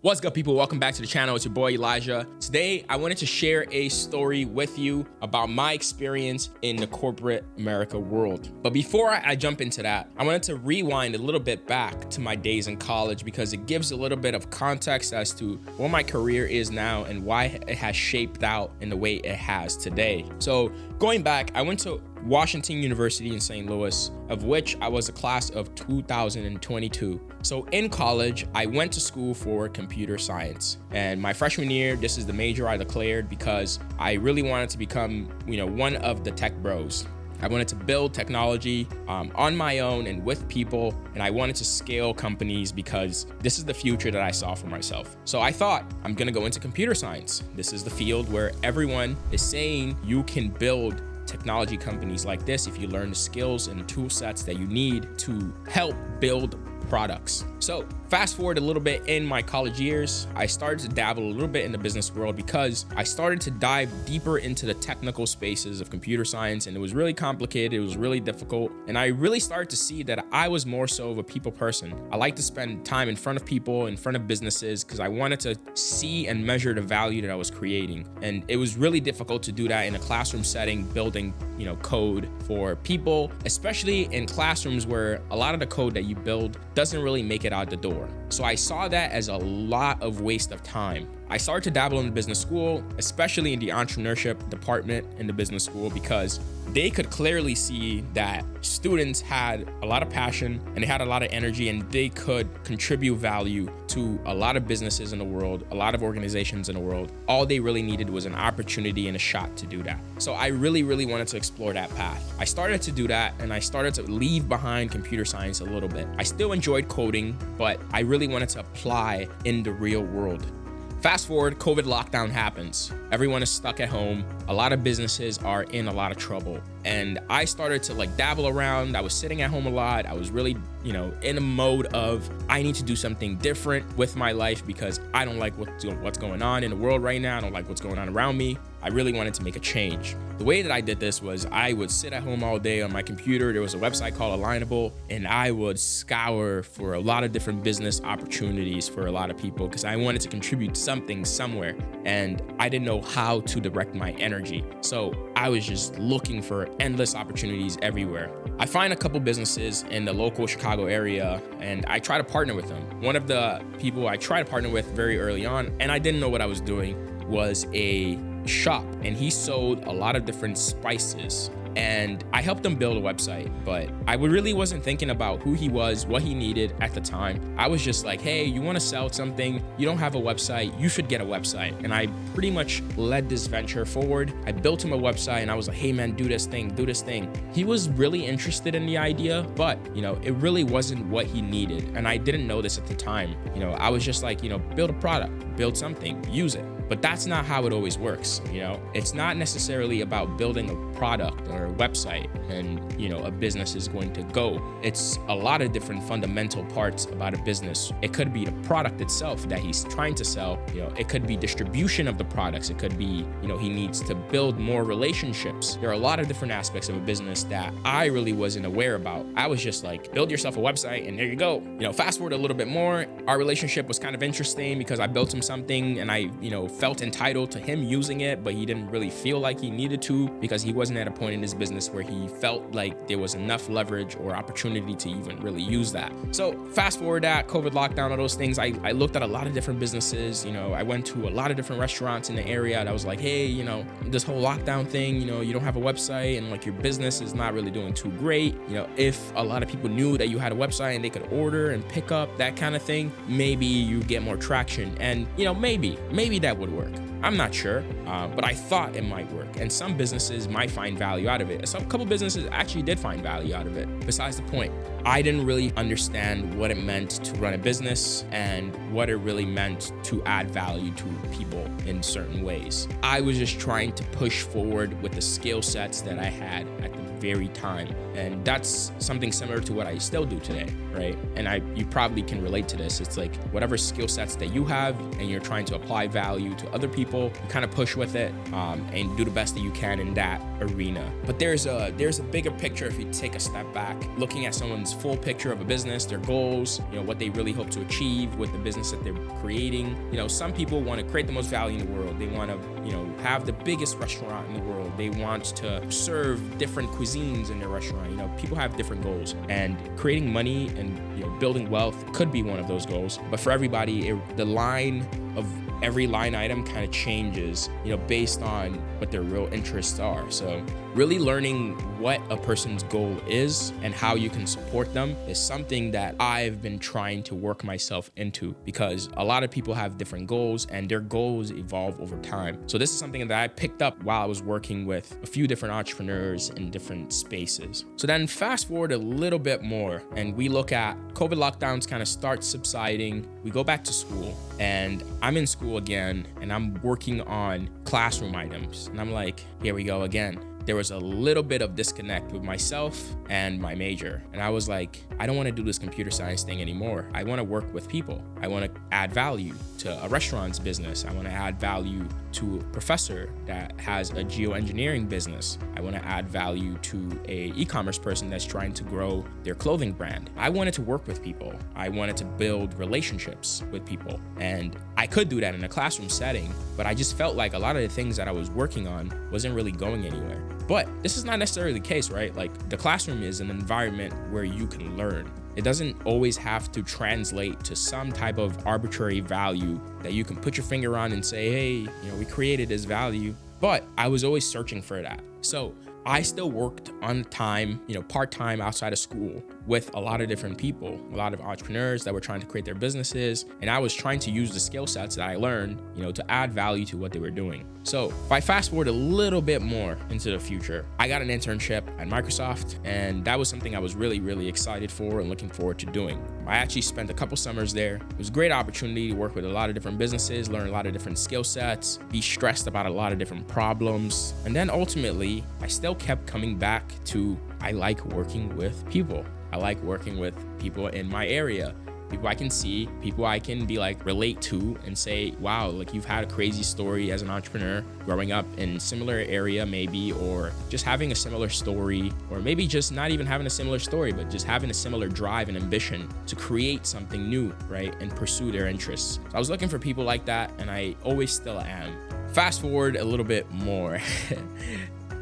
What's good, people? Welcome back to the channel. It's your boy Elijah. Today, I wanted to share a story with you about my experience in the corporate America world. But before I jump into that, I wanted to rewind a little bit back to my days in college because it gives a little bit of context as to what my career is now and why it has shaped out in the way it has today. So going back, I went to Washington University in St. Louis, of which I was a class of 2022. So in college, I went to school for computer science. And my freshman year, this is the major I declared because I really wanted to become, one of the tech bros. I wanted to build technology on my own and with people, and I wanted to scale companies because this is the future that I saw for myself. So I thought, I'm gonna go into computer science. This is the field where everyone is saying you can build technology companies like this if you learn the skills and the tool sets that you need to help build products. So fast forward a little bit in my college years, I started to dabble a little bit in the business world because I started to dive deeper into the technical spaces of computer science, and it was really complicated, it was really difficult, and I really started to see that I was more so of a people person. I like to spend time in front of people, in front of businesses, because I wanted to see and measure the value that I was creating. And it was really difficult to do that in a classroom setting, building code for people, especially in classrooms where a lot of the code that you build doesn't really make it out the door. So I saw that as a lot of waste of time. I started to dabble in the business school, especially in the entrepreneurship department in the business school, because they could clearly see that students had a lot of passion and they had a lot of energy, and they could contribute value to a lot of businesses in the world, a lot of organizations in the world. All they really needed was an opportunity and a shot to do that. So I really wanted to explore that path. I started to do that, and I started to leave behind computer science a little bit. I still enjoyed coding, but I really wanted to apply in the real world. Fast forward, COVID lockdown happens. Everyone is stuck at home. A lot of businesses are in a lot of trouble. And I started to dabble around. I was sitting at home a lot. I was really, in a mode of, I need to do something different with my life because I don't like what's going on in the world right now. I don't like what's going on around me. I really wanted to make a change. The way that I did this was I would sit at home all day on my computer. There was a website called Alignable, and I would scour for a lot of different business opportunities for a lot of people because I wanted to contribute something somewhere, and I didn't know how to direct my energy. So I was just looking for endless opportunities everywhere. I find a couple businesses in the local Chicago area, and I try to partner with them. One of the people I tried to partner with very early on, and I didn't know what I was doing, was a shop, and he sold a lot of different spices, and I helped him build a website, but I really wasn't thinking about who he was, what he needed at the time. I was just like, hey, you want to sell something, you don't have a website, you should get a website. And I pretty much led this venture forward. I built him a website, and I was like, hey man, do this thing. He was really interested in the idea, but it really wasn't what he needed, and I didn't know this at the time. I was just like, build a product, build something, use it. But that's not how it always works. It's not necessarily about building a product or a website and a business is going to go. It's a lot of different fundamental parts about a business. It could be the product itself that he's trying to sell. It could be distribution of the products. It could be he needs to build more relationships. There are a lot of different aspects of a business that I really wasn't aware about. I was just like, build yourself a website and there you go. Fast forward a little bit more, our relationship was kind of interesting because I built him something, and I felt entitled to him using it, but he didn't really feel like he needed to because he wasn't at a point in his business where he felt like there was enough leverage or opportunity to even really use that. So fast forward that, COVID lockdown, all those things, I looked at a lot of different businesses. I went to a lot of different restaurants in the area, and I was like, hey, this whole lockdown thing, you don't have a website and your business is not really doing too great. If a lot of people knew that you had a website and they could order and pick up, that kind of thing, maybe you get more traction. And maybe that would work. I'm not sure, but I thought it might work. And some businesses might find value out of it. A couple businesses actually did find value out of it. Besides the point, I didn't really understand what it meant to run a business and what it really meant to add value to people in certain ways. I was just trying to push forward with the skill sets that I had at the very time. And that's something similar to what I still do today, right? And you probably can relate to this. It's like whatever skill sets that you have and you're trying to apply value to other people, you kind of push with it and do the best that you can in that arena. But there's a bigger picture if you take a step back, looking at someone's full picture of a business, their goals, what they really hope to achieve with the business that they're creating. Some people want to create the most value in the world. They want to, have the biggest restaurant in the world. They want to serve different cuisines in their restaurant. People have different goals, and creating money and building wealth could be one of those goals. But for everybody, the line of every line item kind of changes, based on what their real interests are. So really learning what a person's goal is and how you can support them is something that I've been trying to work myself into, because a lot of people have different goals and their goals evolve over time. So this is something that I picked up while I was working with a few different entrepreneurs in different spaces. So then fast forward a little bit more and we look at COVID lockdowns kind of start subsiding. We go back to school and I'm in school again and I'm working on classroom items. And I'm like, here we go again. There was a little bit of disconnect with myself and my major. And I was like, I don't want to do this computer science thing anymore. I want to work with people. I want to add value to a restaurant's business. I want to add value to a professor that has a geoengineering business. I want to add value to a e-commerce person that's trying to grow their clothing brand. I wanted to work with people. I wanted to build relationships with people. And I could do that in a classroom setting, but I just felt like a lot of the things that I was working on wasn't really going anywhere. But this is not necessarily the case, right? Like the classroom is an environment where you can learn. It doesn't always have to translate to some type of arbitrary value that you can put your finger on and say, hey, we created this value. But I was always searching for that. So I still worked on time, part-time outside of school with a lot of different people, a lot of entrepreneurs that were trying to create their businesses. And I was trying to use the skill sets that I learned, to add value to what they were doing. So if I fast forward a little bit more into the future, I got an internship at Microsoft, and that was something I was really, really excited for and looking forward to doing. I actually spent a couple summers there. It was a great opportunity to work with a lot of different businesses, learn a lot of different skill sets, be stressed about a lot of different problems. And then ultimately, I still kept coming back to, I like working with people. I like working with people in my area, people I can see, people I can be like relate to and say, wow, like you've had a crazy story as an entrepreneur growing up in similar area maybe, or just having a similar story, or maybe just not even having a similar story, but just having a similar drive and ambition to create something new, right? And pursue their interests. So I was looking for people like that, and I always still am. Fast forward a little bit more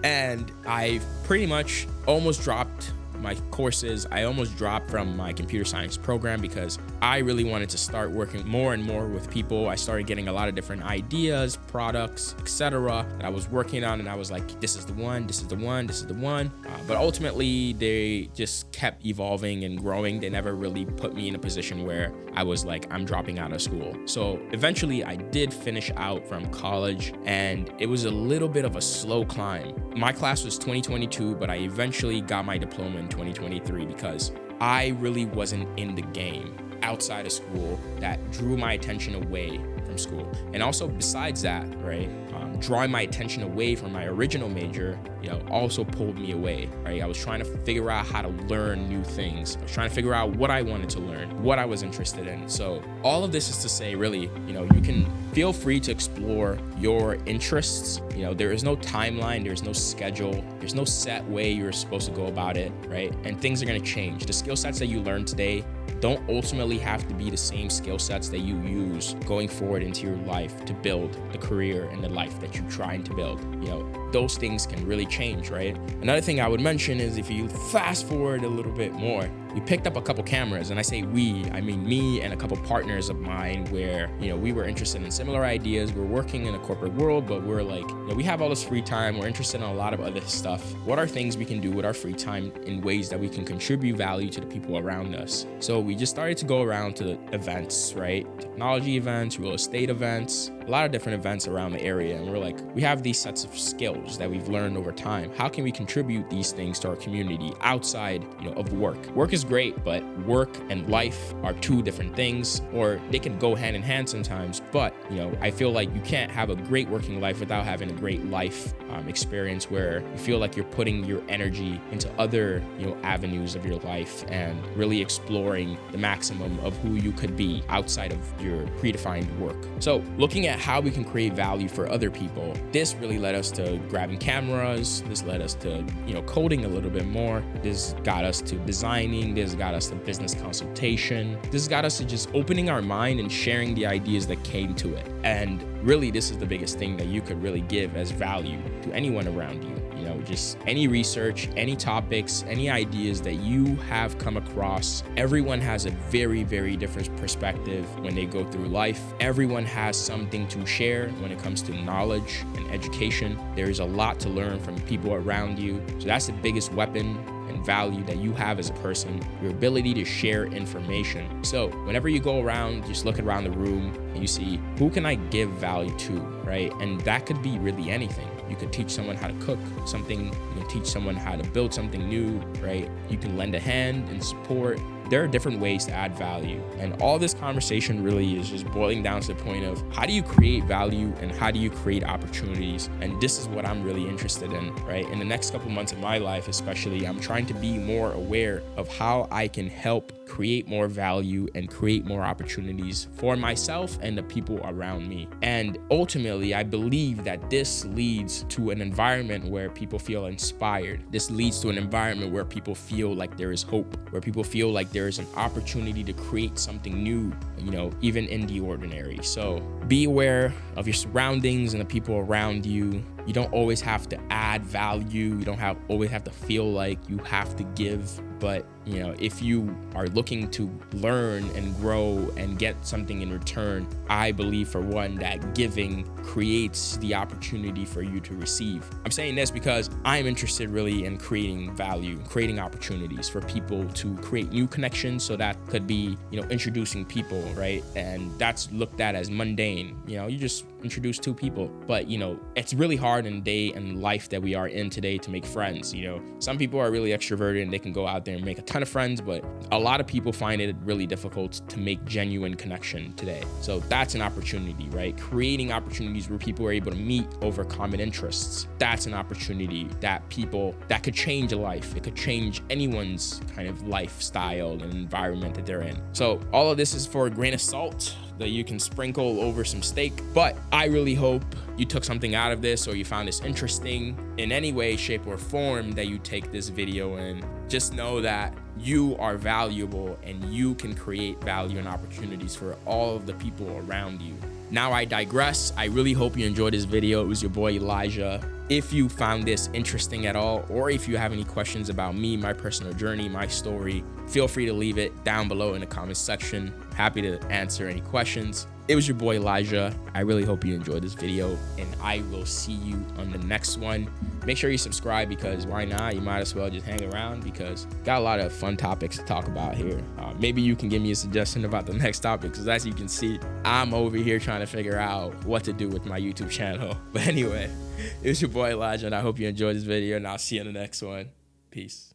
and I pretty much almost dropped my courses. I almost dropped from my computer science program because I really wanted to start working more and more with people. I started getting a lot of different ideas, products, etc. that I was working on, and I was like, this is the one, this is the one, this is the one. But ultimately, they just kept evolving and growing. They never really put me in a position where I was like, I'm dropping out of school. So eventually, I did finish out from college, and it was a little bit of a slow climb. My class was 2022, but I eventually got my diploma in 2023 because I really wasn't in the game outside of school that drew my attention away from school. And also besides that, right, drawing my attention away from my original major, also pulled me away, right? I was trying to figure out how to learn new things. I was trying to figure out what I wanted to learn, what I was interested in. So all of this is to say, really, you can feel free to explore your interests. There is no timeline, there's no schedule, there's no set way you're supposed to go about it, right? And things are gonna change. The skill sets that you learn today don't ultimately have to be the same skill sets that you use going forward into your life to build the career and the life that you're trying to build. Those things can really change, right? Another thing I would mention is if you fast forward a little bit more, we picked up a couple cameras, and I say we, I mean me and a couple partners of mine where, we were interested in similar ideas. We're working in a corporate world, but we're like, we have all this free time. We're interested in a lot of other stuff. What are things we can do with our free time in ways that we can contribute value to the people around us? So we just started to go around to the events, right? Technology events, real estate events, a lot of different events around the area. And we're like, we have these sets of skills. skills that we've learned over time, how can we contribute these things to our community outside, of work? Work is great, but work and life are two different things, or they can go hand in hand sometimes. But, I feel like you can't have a great working life without having a great life experience where you feel like you're putting your energy into other, avenues of your life and really exploring the maximum of who you could be outside of your predefined work. So looking at how we can create value for other people, this really led us to grabbing cameras. This led us to, coding a little bit more. This got us to designing. This got us to business consultation. This got us to just opening our mind and sharing the ideas that came to it. And really, this is the biggest thing that you could really give as value to anyone around you. Just any research, any topics, any ideas that you have come across. Everyone has a very, very different perspective when they go through life. Everyone has something to share when it comes to knowledge and education. There is a lot to learn from people around you. So that's the biggest weapon and value that you have as a person, your ability to share information. So whenever you go around, just look around the room and you see, who can I give value to, right? And that could be really anything. You could teach someone how to cook something. You can teach someone how to build something new, right? You can lend a hand and support. There are different ways to add value. And all this conversation really is just boiling down to the point of how do you create value and how do you create opportunities? And this is what I'm really interested in, right? In the next couple months of my life, especially, I'm trying to be more aware of how I can help create more value and create more opportunities for myself and the people around me. And ultimately, I believe that this leads to an environment where people feel inspired. This leads to an environment where people feel like there is hope, where people feel like there is an opportunity to create something new, even in the ordinary. So be aware of your surroundings and the people around you. You don't always have to add value. You don't always have to feel like you have to give. But, if you are looking to learn and grow and get something in return, I believe, for one, that giving creates the opportunity for you to receive. I'm saying this because I'm interested really in creating value, creating opportunities for people to create new connections. So that could be, introducing people, right? And that's looked at as mundane. You just introduce two people. But, it's really hard in the day and life that we are in today to make friends. Some people are really extroverted and they can go out there and make a ton of friends, but a lot of people find it really difficult to make genuine connection today. So that's an opportunity, right? Creating opportunities where people are able to meet over common interests. That's an opportunity that could change a life. It could change anyone's kind of lifestyle and environment that they're in. So all of this is for a grain of salt that you can sprinkle over some steak. But I really hope you took something out of this, or you found this interesting in any way, shape, or form that you take this video and just know that you are valuable and you can create value and opportunities for all of the people around you. Now I digress. I really hope you enjoyed this video. It was your boy Elijah. If you found this interesting at all, or if you have any questions about me, my personal journey, my story, feel free to leave it down below in the comments section. Happy to answer any questions. It was your boy Elijah. I really hope you enjoyed this video, and I will see you on the next one. Make sure you subscribe, because why not? You might as well just hang around, because got a lot of fun topics to talk about here. Maybe you can give me a suggestion about the next topic, because as you can see, I'm over here trying to figure out what to do with my YouTube channel. But anyway, it was your boy Elijah, and I hope you enjoyed this video, and I'll see you in the next one. Peace.